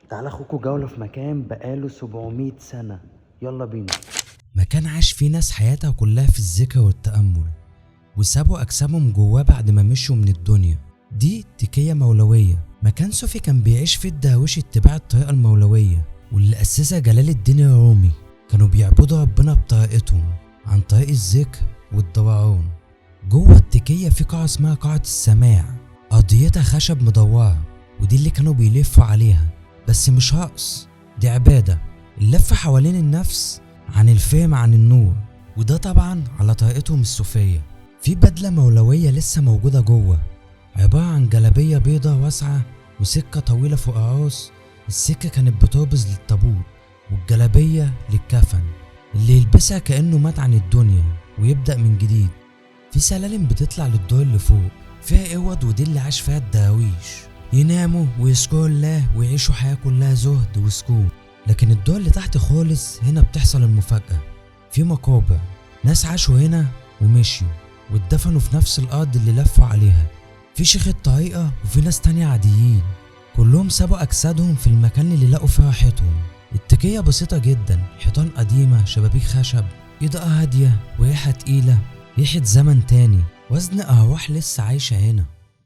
تعال اخوكوا جولة في مكان بقاله 700 سنة. يلا بينا. مكان عاش فيه ناس حياتها كلها في الذكر والتأمل، وسابوا أجسامهم جواه بعد ما مشوا من الدنيا. دي تكية مولوية، مكان صوفي كان بيعيش فيه الدهويش اتباع الطريقة المولوية، واللي أسسها جلال الدين الرومي. كانوا بيعبدوا ربنا بطريقتهم عن طريق الذكر والدوران. جوه التكية في قاعة اسمها قاعة السماع، أرضيتها خشب مدورة، ودي اللي كانوا بيلفوا عليها. بس مش رقص، دي عبادة، اللف حوالين النفس عن الفهم عن النور، وده طبعا على طريقتهم الصوفية. في بدلة مولوية لسه موجودة جوه، عبارة عن جلابية بيضة واسعة وسكة طويلة فوق الراس. السكة كانت بتربز للتابوت، والجلابية للكفن اللي يلبسها كأنه مات عن الدنيا ويبدأ من جديد. في سلالم بتطلع للدور اللي فوق، فيها اوض، ودي اللي عاش فيها الدراويش، يناموا ويذكروا الله ويعيشوا حياة كلها زهد وسكون. لكن الدور اللي تحت خالص هنا بتحصل المفاجأة، في مقابر، ناس عاشوا هنا ومشيوا واتدفنوا في نفس الأرض اللي لفوا عليها. في شيخ الطريقة وفي ناس تانية عاديين، كلهم سابوا أجسادهم في المكان اللي لقوا فيه راحتهم. التكية بسيطة جدا، حيطان قديمة، شبابيك خشب، إضاءة هادية وريحة تقيلة، ريحة زمن تاني، وزن أرواح لسه عايشة هنا.